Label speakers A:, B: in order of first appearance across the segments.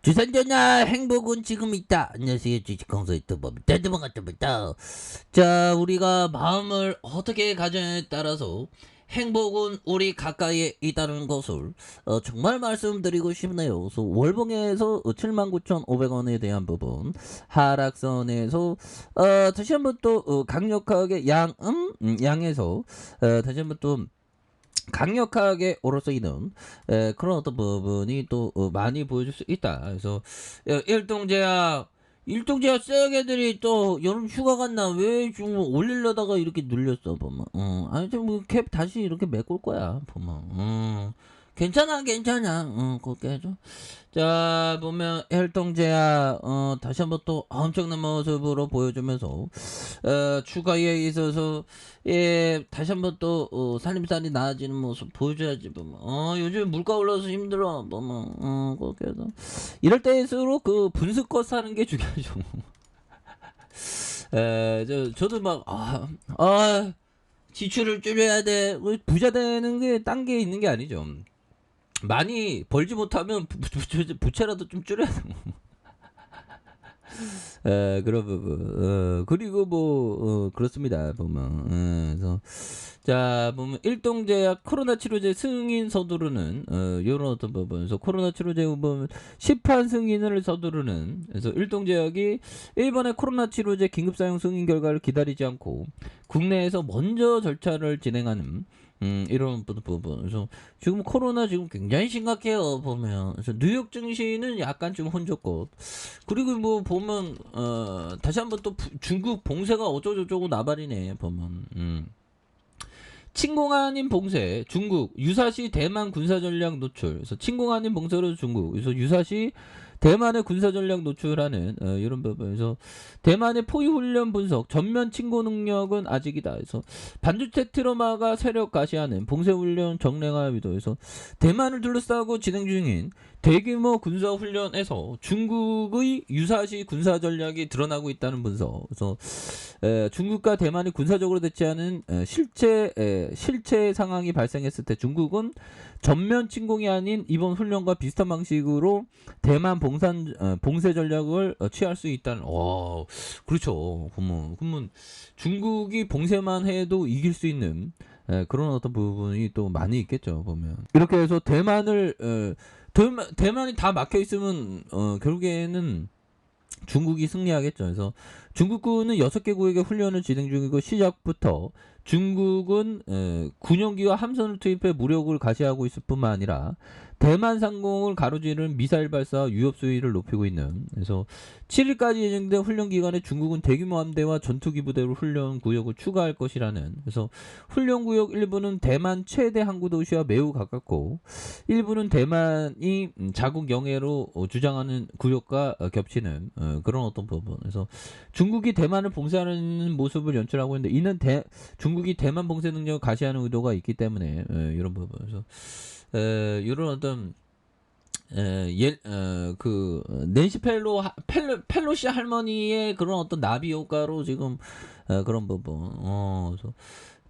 A: 주산전화 행복은 지금 있다. 안녕하세요. 주식공소 유튜버 대드봉같습니다. 자, 우리가 마음을 어떻게 가져냐에 따라서 행복은 우리 가까이에 있다는 것을 정말 말씀드리고 싶네요. 그래서 월봉에서 79,500원에 대한 부분, 하락선에서 다시 한번 또 강력하게 양에서 다시 한번 또 강력하게 오로서이는 그런 어떤 부분이 또 많이 보여줄 수 있다. 그래서 일동제약 쎄개들이 또 여름 휴가 갔나 왜 좀 올리려다가 이렇게 눌렸어 보면. 아니 좀캡 다시 이렇게 메꿀 거야 보면. 괜찮아. 그렇게 해줘. 자, 보면 혈통제약 다시 한번 또 엄청난 모습으로 보여주면서 추가에 있어서 다시 한번 또 살림살이 나아지는 모습 보여줘야지 보면. 요즘 물가 올라서 힘들어 보면. 그렇게 해서 이럴 때일수록 그 분수껏 사는 게 중요하죠. 저도 막 지출을 줄여야 돼. 부자 되는 게 딴 게 있는 게 아니죠. 많이 벌지 못하면 부채라도 좀 줄여야 돼. 그런 부분. 그리고 뭐 그렇습니다. 보면. 그래서 자, 보면 일동제약 코로나 치료제 승인 서두르는 요런 어떤 부분에서 코로나 치료제 보면 시판 승인을 서두르는. 그래서 일동제약이 일본의 코로나 치료제 긴급 사용 승인 결과를 기다리지 않고 국내에서 먼저 절차를 진행하는 이런 부분. 그래서 지금 코로나 지금 굉장히 심각해요 보면. 그래서 뉴욕 증시는 약간 좀 혼줬고, 그리고 뭐 보면 다시 한번 또 중국 봉쇄가 어쩌고저쩌고 나발이네 보면. 침공 아닌 봉쇄, 중국 유사시 대만 군사전략 노출. 그래서 침공 아닌 봉쇄로 중국. 그래서 유사시 대만의 군사전략 노출하는 이런 부분에서 대만의 포위훈련 분석, 전면 침공 능력은 아직이다. 그래서 반도체 트라우마가 세력 가시하는 봉쇄훈련 정례화 위도에서 대만을 둘러싸고 진행 중인 대규모 군사훈련에서 중국의 유사시 군사전략이 드러나고 있다는 분석. 그래서 중국과 대만이 군사적으로 대치하는 실체 상황이 발생했을 때 중국은 전면 침공이 아닌 이번 훈련과 비슷한 방식으로 대만 봉쇄 전략을 취할 수 있다는. 그렇죠. 그러면 중국이 봉쇄만 해도 이길 수 있는 그런 어떤 부분이 또 많이 있겠죠 보면. 이렇게 해서 대만이 다 막혀 있으면 결국에는 중국이 승리하겠죠. 그래서 중국군은 6개국에게 훈련을 진행 중이고, 시작부터 중국은 군용기와 함선을 투입해 무력을 가시하고 있을 뿐만 아니라 대만 상공을 가로지르는 미사일 발사와 위협 수위를 높이고 있는. 그래서 7일까지 예정된 훈련 기간에 중국은 대규모 함대와 전투기 부대로 훈련 구역을 추가할 것이라는. 그래서 훈련 구역 일부는 대만 최대 항구 도시와 매우 가깝고, 일부는 대만이 자국 영해로 주장하는 구역과 겹치는 그런 어떤 부분. 그래서 중국이 대만을 봉쇄하는 모습을 연출하고 있는데, 이는 중국이 대만 봉쇄 능력을 가시하는 의도가 있기 때문에 이런 부분에서 이런 어떤 낸시 펠로시 할머니의 그런 어떤 나비 효과로 지금 그런 부분. 그래서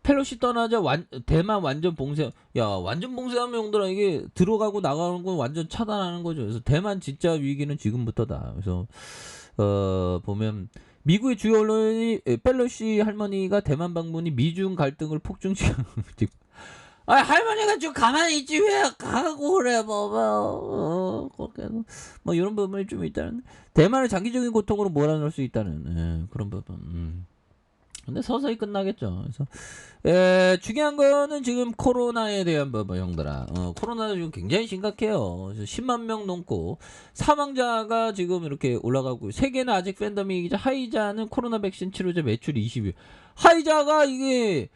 A: 펠로시 떠나자 대만 완전 봉쇄. 완전 봉쇄하면 형들아 이게 들어가고 나가는 건 완전 차단하는 거죠. 그래서 대만 진짜 위기는 지금부터다. 그래서 보면 미국의 주요 언론이 펠로시 할머니가 대만 방문이 미중 갈등을 폭증시키는. 할머니가 좀 가만히 있지 왜 가고 그래 그렇게 뭐 이런 부분이 좀 있다는. 대만을 장기적인 고통으로 몰아넣을 수 있다는 그런 부분. 근데 서서히 끝나겠죠. 그래서 중요한 거는 지금 코로나에 대한 부분 형들아. 코로나가 지금 굉장히 심각해요. 10만 명 넘고 사망자가 지금 이렇게 올라가고, 세계는 아직 팬데믹이자 하이자는 코로나 백신 치료제 매출이 20위. 하이자가 이게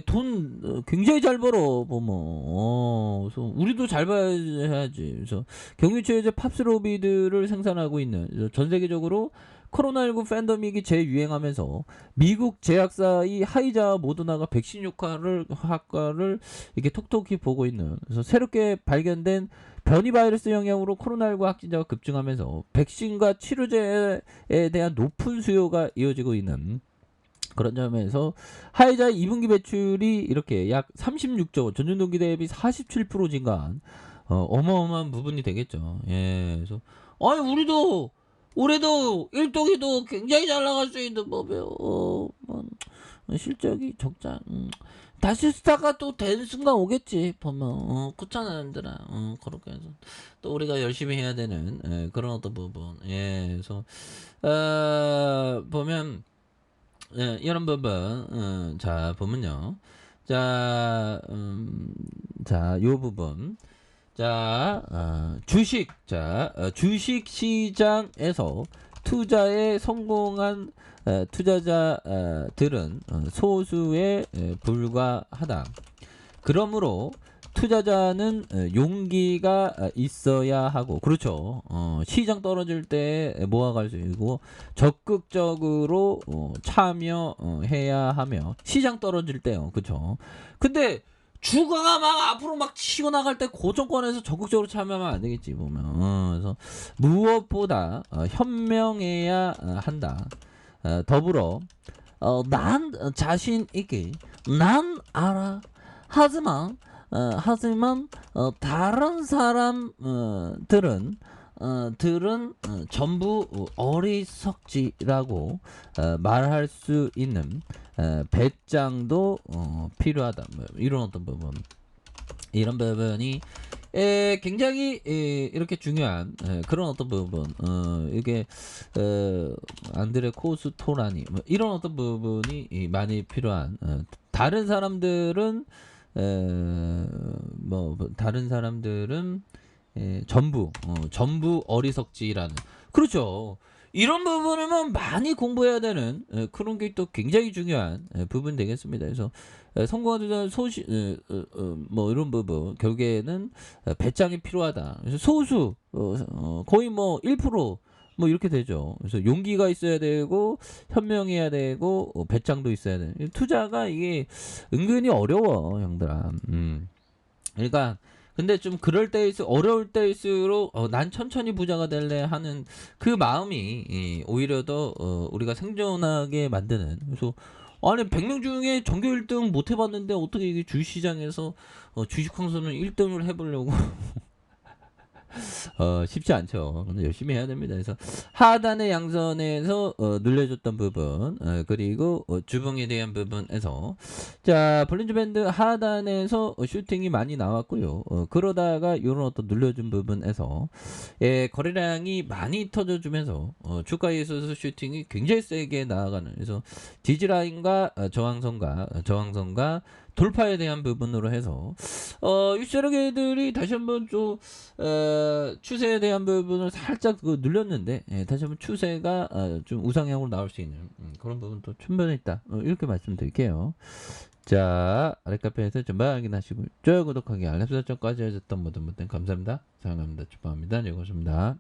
A: 돈 굉장히 잘 벌어 보면. 그래서 우리도 잘 봐야지. 그래서 경유치료제 팝스로비드를 생산하고 있는, 전 세계적으로 코로나19 팬데믹이 재유행하면서 미국 제약사의 하이자와 모더나가 백신 효과를 이렇게 톡톡히 보고 있는. 그래서 새롭게 발견된 변이 바이러스 영향으로 코로나19 확진자가 급증하면서 백신과 치료제에 대한 높은 수요가 이어지고 있는 그런 점에서 하이자의 2분기 매출이 이렇게 약 36조 원, 전년동기 대비 47% 증가한 어마어마한 부분이 되겠죠. 그래서 아니 우리도 일동이도 굉장히 잘 나갈 수 있는 법이에요. 뭐, 실적이 적자. 다시 스타가 또 되는 순간 오겠지 보면. 그렇잖아 얘들아. 그렇게 해서 또 우리가 열심히 해야 되는 그런 어떤 부분. 예, 그래서 보면 이런 부분. 자 보면요. 요 부분. 주식 시장에서 투자에 성공한 투자자들은 소수에 불과하다. 그러므로 투자자는 용기가 있어야 하고, 그렇죠. 시장 떨어질 때 모아갈 수 있고, 적극적으로 참여해야 하며, 시장 떨어질 때요, 그렇죠. 근데 주가가 막 앞으로 막 치고 나갈 때 고정권에서 적극적으로 참여하면 안 되겠지 보면. 그래서 무엇보다 현명해야 한다. 더불어 난 자신 있게 난 알아. 하지만 다른 사람들은 전부 어리석지라고 말할 수 있는 배짱도 필요하다. 뭐 이런 어떤 부분, 이런 부분이 굉장히 이렇게 중요한 그런 어떤 부분. 이게 안드레 코스토라니 뭐 이런 어떤 부분이 많이 필요한. 다른 사람들은 전부 어리석지라는. 그렇죠. 이런 부분은 많이 공부해야 되는 그런 게 또 굉장히 중요한 부분 되겠습니다. 그래서 성공한 투자 뭐 이런 부분 결국에는 배짱이 필요하다. 그래서 소수 거의 뭐 1%뭐 이렇게 되죠. 그래서 용기가 있어야 되고 현명해야 되고 배짱도 있어야 되는. 투자가 이게 은근히 어려워 형들아. 그러니까 근데 좀 어려울 때일수록 난 천천히 부자가 될래 하는 그 마음이 오히려 더 우리가 생존하게 만드는. 그래서 아니 100명 중에 전교 1등 못 해봤는데 어떻게 이게 주식시장에서 주식 황소는 1등을 해보려고 쉽지 않죠. 근데 열심히 해야 됩니다. 그래서 하단의 양선에서 눌려줬던 부분, 그리고 주봉에 대한 부분에서 볼린저 밴드 하단에서 슈팅이 많이 나왔고요. 그러다가 이런 어떤 눌려준 부분에서 거래량이 많이 터져주면서 주가에 있어서 슈팅이 굉장히 세게 나아가는. 그래서 지지라인과 저항선과 돌파에 대한 부분으로 해서 유세력애들이 다시 한번 좀 추세에 대한 부분을 살짝 눌렸는데 다시 한번 추세가 좀 우상향으로 나올 수 있는 그런 부분도 충분히 있다. 이렇게 말씀드릴게요. 자, 아랫카페에서 전방 확인하시고 좋아요, 구독하기, 알람 설정까지 해줬던 모든 분들 감사합니다. 사랑합니다. 축복합니다. 네, 고맙습니다.